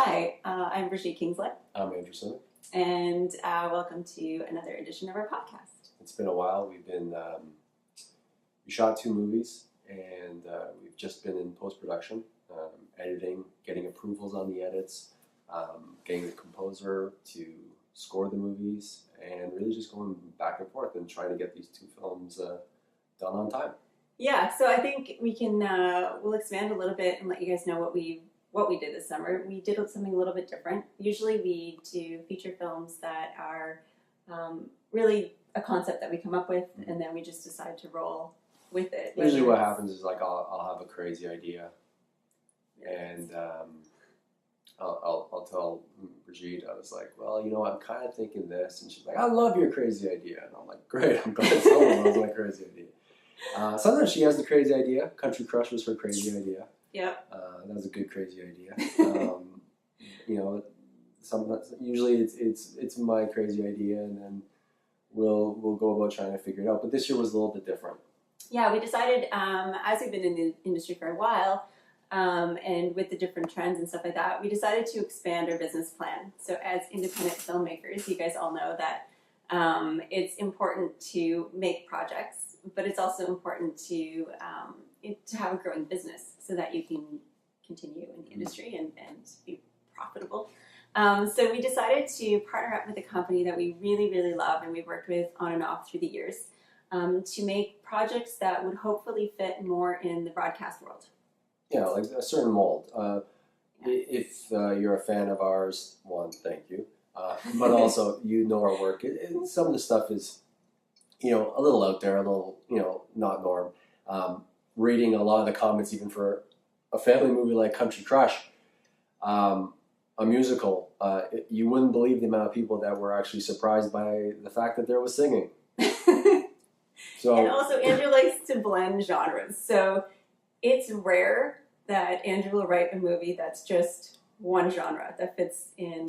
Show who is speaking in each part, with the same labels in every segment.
Speaker 1: Hi, I'm Brigitte Kingsley.
Speaker 2: I'm Anderson.
Speaker 1: And welcome to another edition of our podcast.
Speaker 2: It's been a while. We shot 2 movies, and we've just been in post-production, editing, getting approvals on the edits, getting the composer to score the movies, and really just going back and forth and trying to get these 2 films done on time.
Speaker 1: Yeah, so I think we can, we'll expand a little bit and let you guys know what we did this summer. We did something a little bit different. Usually we do feature films that are really a concept that we come up with, and then we just decide to roll with it.
Speaker 2: Usually what happens is like I'll have a crazy idea, and I'll tell Brigitte, I was like, well, you know, I'm kind of thinking this, and she's like, I love your crazy idea, and I'm like, great, I'm glad someone loves my crazy idea. Sometimes she has the crazy idea. Country Crush was her crazy idea.
Speaker 1: Yep.
Speaker 2: That was a good crazy idea. You know, usually it's my crazy idea, and then we'll go about trying to figure it out. But this year was a little bit different.
Speaker 1: Yeah, we decided, as we've been in the industry for a while, and with the different trends and stuff like that, we decided to expand our business plan. So as independent filmmakers, you guys all know that it's important to make projects, but it's also important to have a growing business so that you can continue in the industry and be profitable. So we decided to partner up with a company that we really, really love and we've worked with on and off through the years to make projects that would hopefully fit more in the broadcast world.
Speaker 2: Yeah, like a certain mold. If you're a fan of ours, one, thank you. But also, you know our work. Some of the stuff is, you know, a little out there, a little, you know, not norm. Reading a lot of the comments, even for a family movie like Country Crush, a musical, you wouldn't believe the amount of people that were actually surprised by the fact that there was singing. So,
Speaker 1: and also, Andrew likes to blend genres. So it's rare that Andrew will write a movie that's just one genre that fits in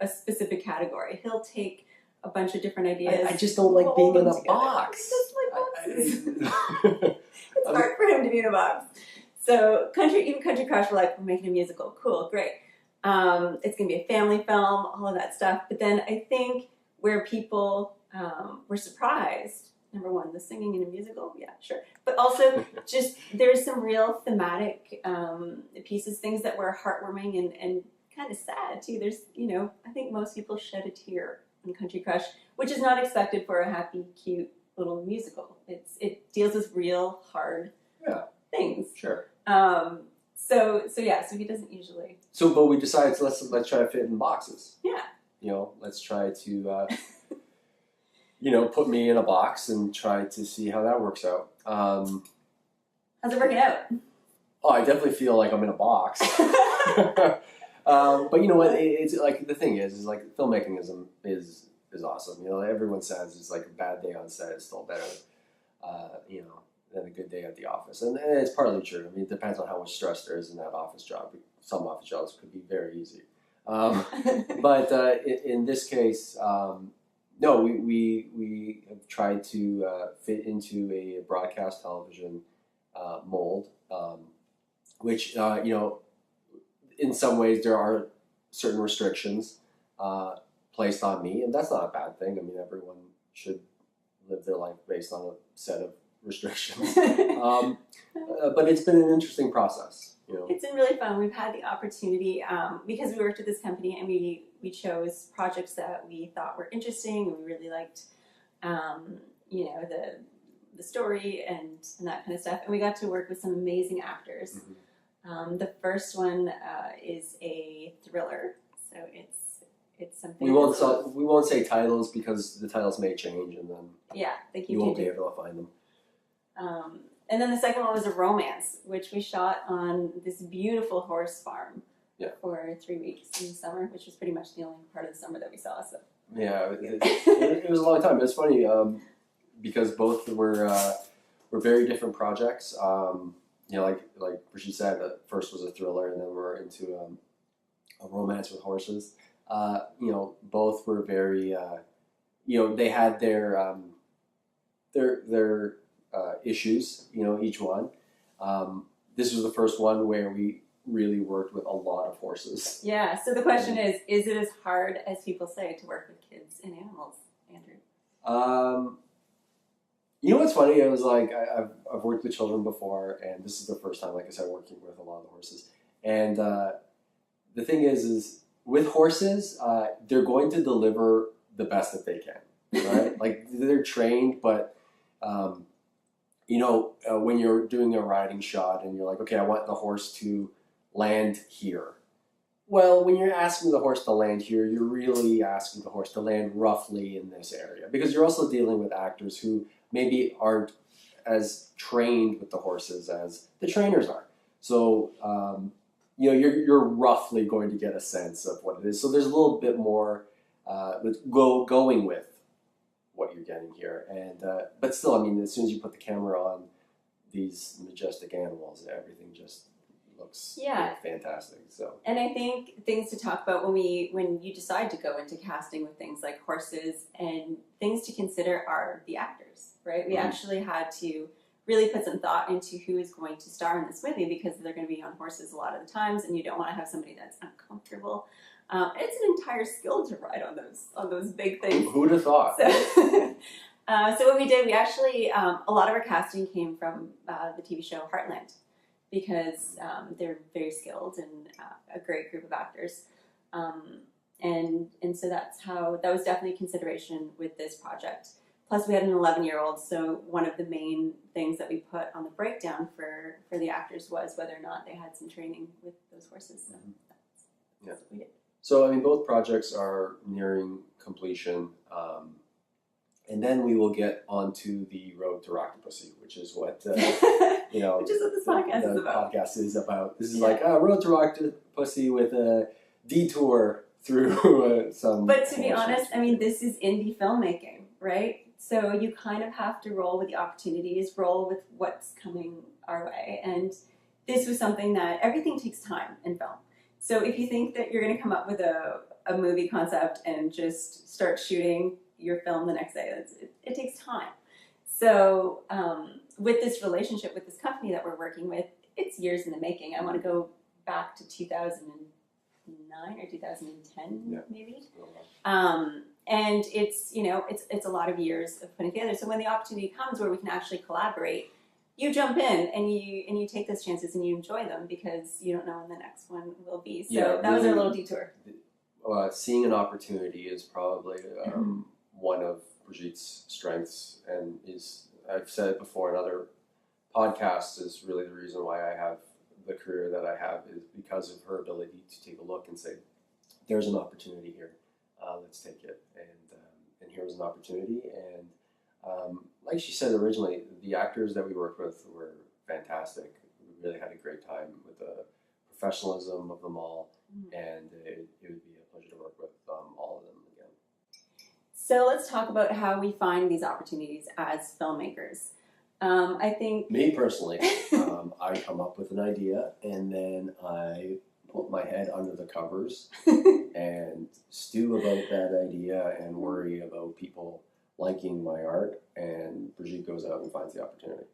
Speaker 1: a specific category. He'll take a bunch of different ideas.
Speaker 2: I just don't like being in a box.
Speaker 1: It's hard for him to be in a box. So even Country Crush, we're making a musical. Cool, great. It's going to be a family film, all of that stuff. But then I think where people were surprised, number one, the singing in a musical, yeah, sure. But also just there's some real thematic pieces, things that were heartwarming and kind of sad too. There's, you know, I think most people shed a tear in Country Crush, which is not expected for a happy, cute little musical. It deals with real hard things.
Speaker 2: Sure.
Speaker 1: So he doesn't usually.
Speaker 2: So, but we decided to let's try to fit in boxes.
Speaker 1: Yeah.
Speaker 2: You know, let's try to you know, put me in a box and try to see how that works out.
Speaker 1: How's it working out?
Speaker 2: Oh, I definitely feel like I'm in a box. But you know what? It's like the thing is like filmmaking is awesome. You know, everyone says it's like a bad day on set is still better, you know, than a good day at the office, and it's partly true. I mean, it depends on how much stress there is in that office job. Some office jobs could be very easy, but in this case, no, we have tried to fit into a broadcast television mold, which you know. In some ways, there are certain restrictions placed on me, and that's not a bad thing. I mean, everyone should live their life based on a set of restrictions. But it's been an interesting process. You know,
Speaker 1: it's been really fun. We've had the opportunity because we worked with this company, and we chose projects that we thought were interesting, and we really liked, you know, the story and that kind of stuff. And we got to work with some amazing actors. Mm-hmm. The first one is a thriller, so it's something.
Speaker 2: We won't say titles because the titles may change, and then you won't be able to find them.
Speaker 1: And then the second one was a romance, which we shot on this beautiful horse farm for 3 weeks in the summer, which was pretty much the only part of the summer that we saw. So
Speaker 2: yeah, it was a long time. It's funny because both were very different projects. You know, like Brigitte said, the first was a thriller, and then we're into a romance with horses. You know, both were very, you know, they had their issues. You know, each one. This was the first one where we really worked with a lot of horses.
Speaker 1: Yeah. So the question is it as hard as people say to work with kids and animals, Andrew?
Speaker 2: You know what's funny? It was like I've worked with children before, and this is the first time, like I said, working with a lot of the horses. And the thing is with horses, they're going to deliver the best that they can, right? Like they're trained, but when you're doing a riding shot and you're like, okay, I want the horse to land here. Well, when you're asking the horse to land here, you're really asking the horse to land roughly in this area, because you're also dealing with actors who maybe aren't as trained with the horses as the trainers are. So, you're roughly going to get a sense of what it is. So there's a little bit more going with what you're getting here. And but still, I mean, as soon as you put the camera on these majestic animals, everything just looks fantastic. So,
Speaker 1: and I think things to talk about when you decide to go into casting with things like horses, and things to consider are the actors, right? We actually had to really put some thought into who is going to star in this movie, because they're going to be on horses a lot of the times, and you don't want to have somebody that's uncomfortable. It's an entire skill to ride on those big things.
Speaker 2: Who'd have thought?
Speaker 1: So what we did, we actually a lot of our casting came from the TV show Heartland, because they're very skilled and a great group of actors, and so that was definitely a consideration with this project. Plus, we had an 11-year-old, so one of the main things that we put on the breakdown for the actors was whether or not they had some training with those horses. So that's what we did.
Speaker 2: So, I mean, both projects are nearing completion, and then we will get onto the road to Rocktapussy, which is what
Speaker 1: which is what this podcast
Speaker 2: is about. This is like a road to Rocktapussy with a detour through some.
Speaker 1: But to be honest, I mean, this is indie filmmaking, right? So you kind of have to roll with the opportunities, roll with what's coming our way. And this was something that everything takes time in film. So if you think that you're going to come up with a movie concept and just start shooting your film the next day, it takes time. So with this relationship with this company that we're working with, it's years in the making. I want to go back to 2009 or 2010, maybe. And it's a lot of years of putting together. So when the opportunity comes where we can actually collaborate, you jump in and you take those chances and you enjoy them, because you don't know when the next one will be. So that was our little detour.
Speaker 2: Seeing an opportunity is probably one of Brigitte's strengths, and I've said it before in other podcasts, is really the reason why I have the career that I have, is because of her ability to take a look and say, there's an opportunity here. Let's take it, and here's an opportunity. And like she said originally, the actors that we worked with were fantastic. We really had a great time with the professionalism of them all, and it would be a pleasure to work with all of them again.
Speaker 1: So let's talk about how we find these opportunities as filmmakers. I think...
Speaker 2: Me personally, I come up with an idea, and then I put my head under the covers and stew about that idea and worry about people liking my art, and Brigitte goes out and finds the opportunity.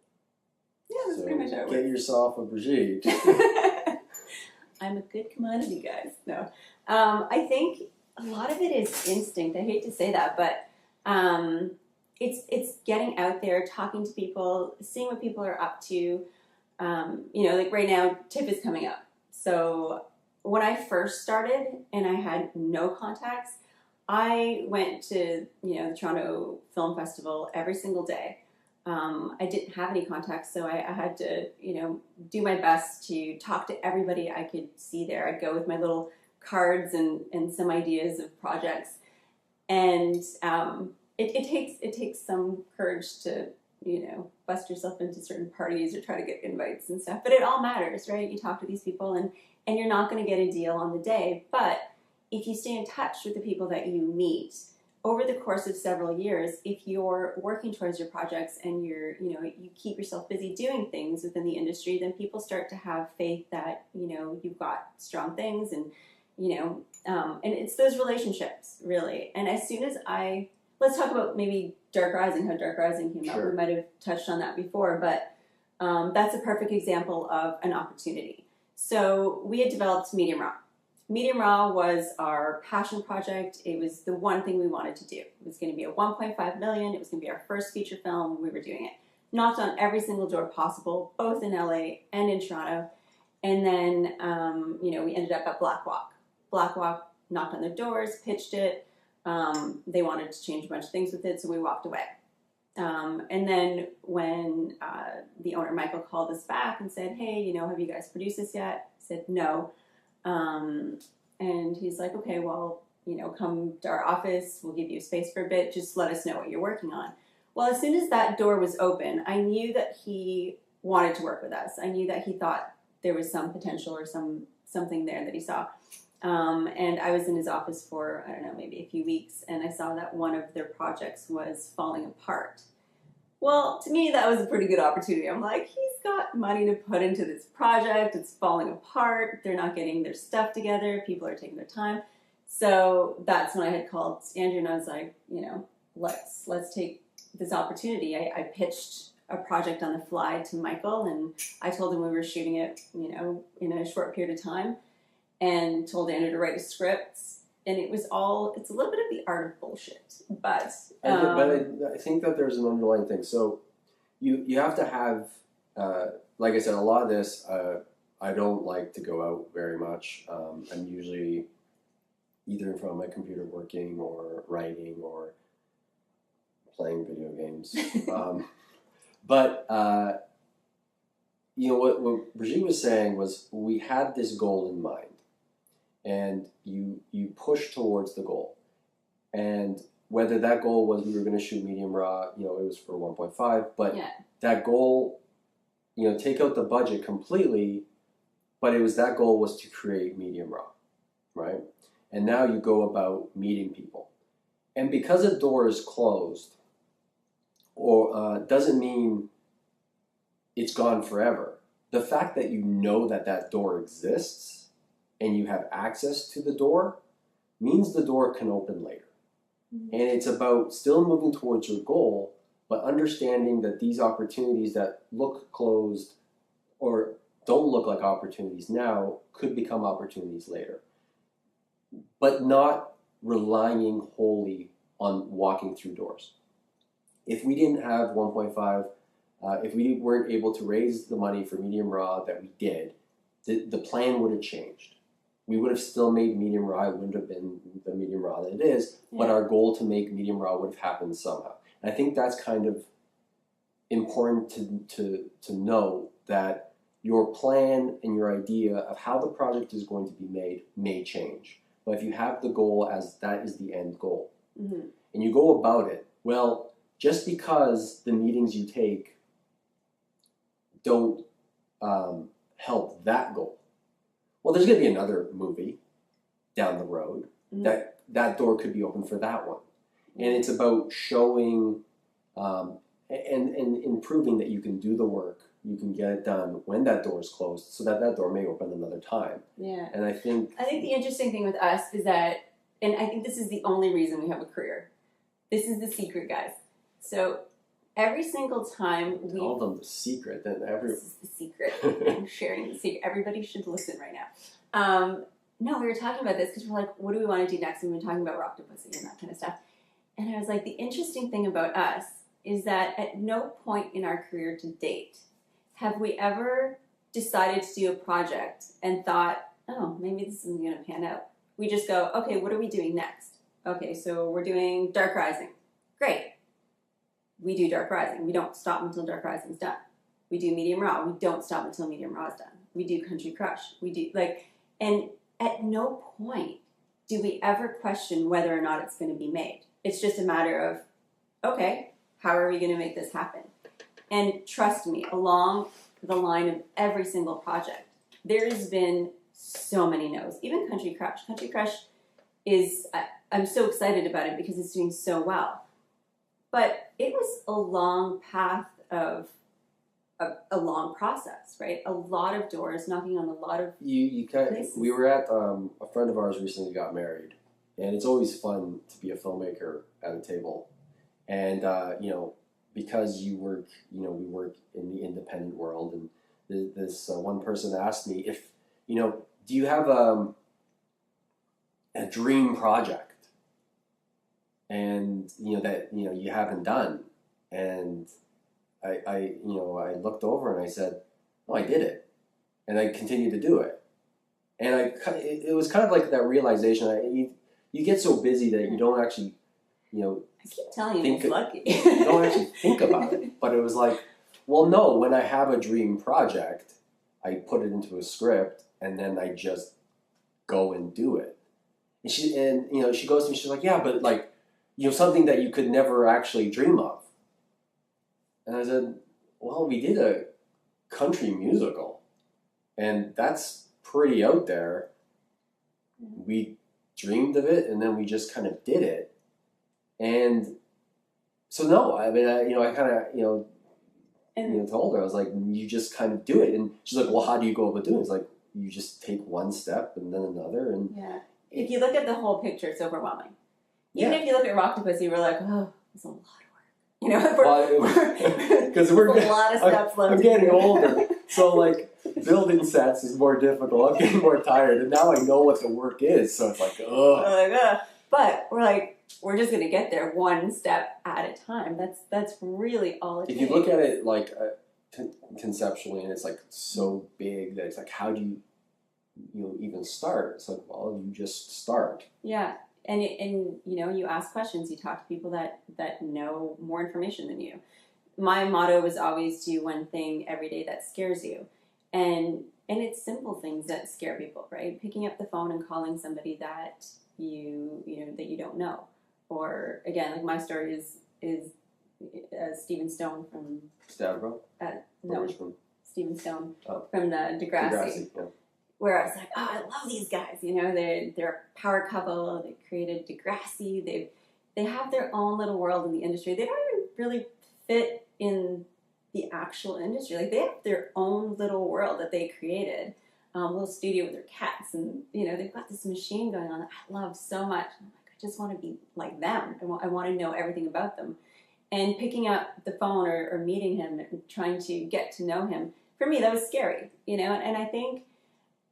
Speaker 1: Yeah, that's pretty much how it works.
Speaker 2: Get yourself a Brigitte.
Speaker 1: I'm a good commodity, guys. No. I think a lot of it is instinct. I hate to say that, but it's getting out there, talking to people, seeing what people are up to. Like right now, TIFF is coming up. So when I first started and I had no contacts, I went to the Toronto Film Festival every single day. I didn't have any contacts, so I had to do my best to talk to everybody I could see there. I'd go with my little cards and some ideas of projects, and it takes some courage to bust yourself into certain parties or try to get invites and stuff. But it all matters, right? You talk to these people, and you're not going to get a deal on the day, but if you stay in touch with the people that you meet over the course of several years, if you're working towards your projects and you keep yourself busy doing things within the industry, then people start to have faith that you've got strong things, and and it's those relationships really. And as soon as let's talk about maybe Dark Rising, how Dark Rising came out. We might have touched on that before, but that's a perfect example of an opportunity. So we had developed Medium Raw. Medium Raw was our passion project. It was the one thing we wanted to do. It was going to be a 1.5 million. It was going to be our first feature film. We were doing it. Knocked on every single door possible, both in LA and in Toronto. And then, we ended up at Black Walk. Black Walk knocked on their doors, pitched it. They wanted to change a bunch of things with it, so we walked away. And then when the owner, Michael, called us back and said, hey, have you guys produced this yet? I said, no. And he's like, okay, well, come to our office. We'll give you space for a bit. Just let us know what you're working on. Well, as soon as that door was open, I knew that he wanted to work with us. I knew that he thought there was some potential or something there that he saw. And I was in his office for, I don't know, maybe a few weeks, and I saw that one of their projects was falling apart. Well, to me, that was a pretty good opportunity. I'm like, he's got money to put into this project. It's falling apart. They're not getting their stuff together. People are taking their time. So that's when I had called Andrew, and I was like, let's take this opportunity. I pitched a project on the fly to Michael, and I told him we were shooting it, in a short period of time, and told Andrew to write a script. And it's a little bit of the art of bullshit, but
Speaker 2: I think that there's an underlying thing. So you have to have, like I said, a lot of this, I don't like to go out very much. I'm usually either in front of my computer working or writing or playing video games. But what Brigitte was saying was we had this goal in mind. And you push towards the goal. And whether that goal was we were going to shoot Medium Raw, it was for 1.5, but that goal, take out the budget completely, but that goal was to create Medium Raw, right? And now you go about meeting people. And because a door is closed, or doesn't mean it's gone forever. The fact that you know that door exists, and you have access to the door, means the door can open later. Mm-hmm. And it's about still moving towards your goal, but understanding that these opportunities that look closed or don't look like opportunities now could become opportunities later. But not relying wholly on walking through doors. If we didn't have 1.5, if we weren't able to raise the money for Medium Raw that we did, the plan would have changed. We would have still made Medium Raw. It wouldn't have been the Medium Raw that it is, but our goal to make Medium Raw would have happened somehow. And I think that's kind of important to know, that your plan and your idea of how the project is going to be made may change. But if you have the goal as that is the end goal, mm-hmm. and you go about it, well, just because the meetings you take don't help that goal, well, there's going to be another movie down the road, mm-hmm. that door could be open for that one. Mm-hmm. And it's about showing and improving that you can do the work, you can get it done when that door is closed, so that door may open another time.
Speaker 1: Yeah.
Speaker 2: And I think
Speaker 1: the interesting thing with us is that, and I think this is the only reason we have a career. This is the secret, guys. So every single time we
Speaker 2: call them the secret, then
Speaker 1: this is the secret. I'm sharing the secret. Everybody should listen right now. No, we were talking about this because we're like, what do we want to do next? And we were talking about Rocktapussy and that kind of stuff. And I was like, the interesting thing about us is that at no point in our career to date have we ever decided to do a project and thought, oh, maybe this isn't going to pan out. We just go, okay, what are we doing next? Okay, so we're doing Dark Rising. Great. We do Dark Rising. We don't stop until Dark Rising's done. We do Medium Raw. We don't stop until Medium Raw's done. We do Country Crush. We do, and at no point do we ever question whether or not it's going to be made. It's just a matter of, okay, how are we going to make this happen? And trust me, along the line of every single project, there's been so many no's. Even Country Crush. Country Crush is, I'm so excited about it because it's doing so well. But it was a long path of a long process, right? A lot of doors, knocking on a lot of places.
Speaker 2: We were at, a friend of ours recently got married, and it's always fun to be a filmmaker at a table. And, because we work in the independent world, and this one person asked me do you have a dream project, and that you haven't done? And I looked over and I said, "Oh, I did it," and I continued to do it. And it was kind of like that realization. You get so busy that you don't actually,
Speaker 1: I keep telling you, it's lucky.
Speaker 2: you don't actually think about it. But it was like, well, no. When I have a dream project, I put it into a script, and then I just go and do it. And she goes to me. She's like, "Yeah, but like, something that you could never actually dream of." And I said, "Well, we did a country musical, and that's pretty out there. We dreamed of it, and then we just kind of did it." And so no, I mean, I kind of, told her, I was like, "You just kind of do it." And she's like, "Well, how do you go about doing it?" It's like, you just take one step and then another, and
Speaker 1: if you look at the whole picture, it's overwhelming. Even if you look at Rocktapussy, we're like, "Oh, it's a lot of work."
Speaker 2: Because
Speaker 1: we're a lot of steps left.
Speaker 2: I'm getting older, so like building sets is more difficult. I'm getting more tired, and now I know what the work is, so it's like, ugh.
Speaker 1: But we're just gonna get there one step at a time. That's really all it takes.
Speaker 2: If you look at it like conceptually, and it's like so big that it's like, how do you even start? It's like, well, you just start.
Speaker 1: Yeah. And you ask questions, you talk to people that know more information than you. My motto was always do one thing every day that scares you. And it's simple things that scare people, right? Picking up the phone and calling somebody that that you don't know. Or again, like my story is Stephen Stone from
Speaker 2: Stavro?
Speaker 1: No, Stephen Stone from the Degrassi.
Speaker 2: Yeah.
Speaker 1: Where I was like, oh, I love these guys. They're a power couple. They created Degrassi. They have their own little world in the industry. They don't even really fit in the actual industry. Like, they have their own little world that they created. Little studio with their cats, and they've got this machine going on that I love so much. I'm like, I just want to be like them. I want to know everything about them. And picking up the phone or meeting him and trying to get to know him, for me, that was scary. And I think,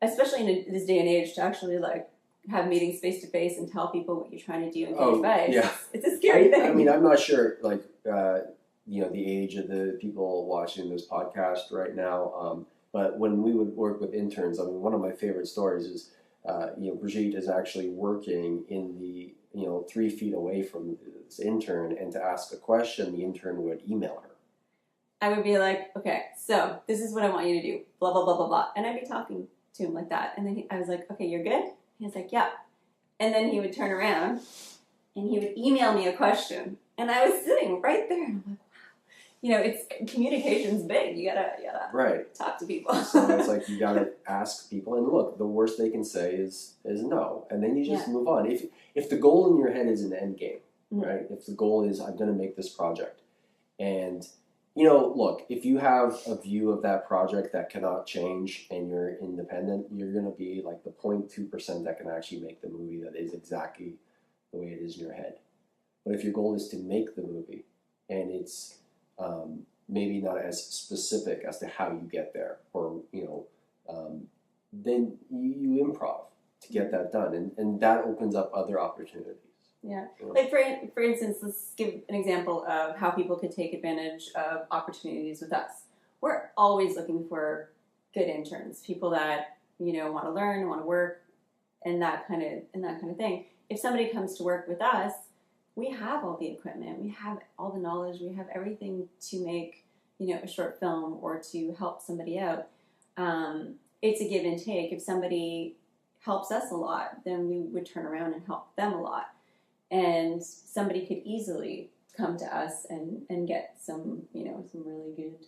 Speaker 1: especially in this day and age, to actually like have meetings face to face and tell people what you're trying to do and give advice.
Speaker 2: Yeah.
Speaker 1: It's a scary thing.
Speaker 2: I mean, I'm not sure, like, the age of the people watching this podcast right now. But when we would work with interns, I mean, one of my favorite stories is, Brigitte is actually working in the, 3 feet away from this intern, and to ask a question, the intern would email her.
Speaker 1: I would be like, okay, so this is what I want you to do, blah, blah, blah, blah, blah. And I'd be talking to him like that. And then I was like, okay, you're good? He was like, yeah. And then he would turn around and he would email me a question. And I was sitting right there. And I'm like, wow. It's communication's big. You gotta talk to people.
Speaker 2: So it's like, you gotta ask people, and look, the worst they can say is no. And then you just move on. If the goal in your head is an end game, right? If the goal is, I'm gonna make this project, and look, if you have a view of that project that cannot change and you're independent, you're going to be like the 0.2% that can actually make the movie that is exactly the way it is in your head. But if your goal is to make the movie, and it's maybe not as specific as to how you get there, or, then you improv to get that done. And that opens up other opportunities.
Speaker 1: Yeah. Like for instance, let's give an example of how people could take advantage of opportunities with us. We're always looking for good interns, people that, want to learn, want to work, and that kind of thing. If somebody comes to work with us, we have all the equipment, we have all the knowledge, we have everything to make, a short film or to help somebody out. It's a give and take. If somebody helps us a lot, then we would turn around and help them a lot. And somebody could easily come to us and get some really good,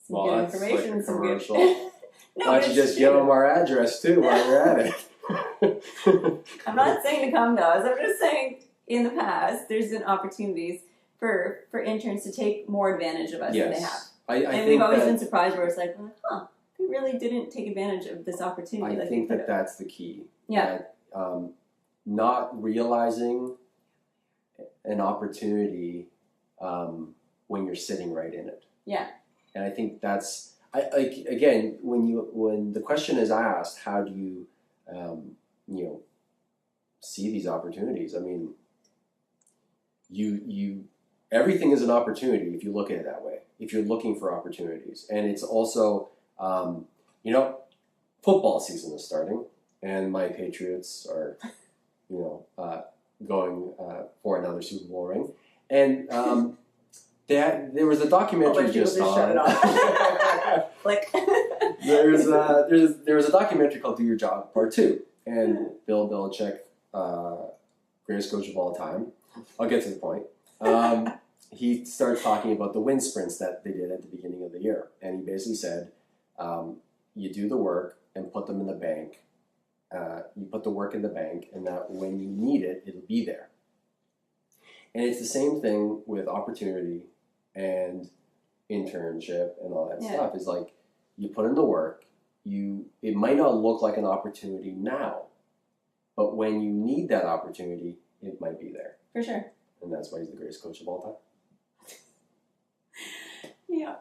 Speaker 1: good information.
Speaker 2: Like a commercial.
Speaker 1: No,
Speaker 2: why don't you just give them our address too while you're at it?
Speaker 1: I'm not saying to come to us. I'm just saying in the past there's been opportunities for interns to take more advantage of us than they have.
Speaker 2: I
Speaker 1: and
Speaker 2: think
Speaker 1: we've always been surprised where it's like, they really didn't take advantage of this opportunity.
Speaker 2: I think that's the key.
Speaker 1: Yeah.
Speaker 2: That, not realizing an opportunity when you're sitting right in it.
Speaker 1: Yeah.
Speaker 2: And I think that's, like again, when the question is asked, how do you, you know, see these opportunities? I mean, you everything is an opportunity if you look at it that way. If you're looking for opportunities, and it's also, you know, football season is starting, and my Patriots are, you know, going for another Super Bowl ring, and there was a documentary just on.
Speaker 1: Shut it off. Click.
Speaker 2: there was a documentary called "Do Your Job" Part 2, and Bill Belichick, greatest coach of all time. I'll get to the point. He started talking about the wind sprints that they did at the beginning of the year, and he basically said, "You do the work and put them in the bank. You put the work in the bank, and that when you need it, it'll be there." And it's the same thing with opportunity and internship and all that stuff. Is like you put in the work. It might not look like an opportunity now, but when you need that opportunity, it might be there.
Speaker 1: For sure.
Speaker 2: And that's why he's the greatest coach of all time.
Speaker 1: Yeah.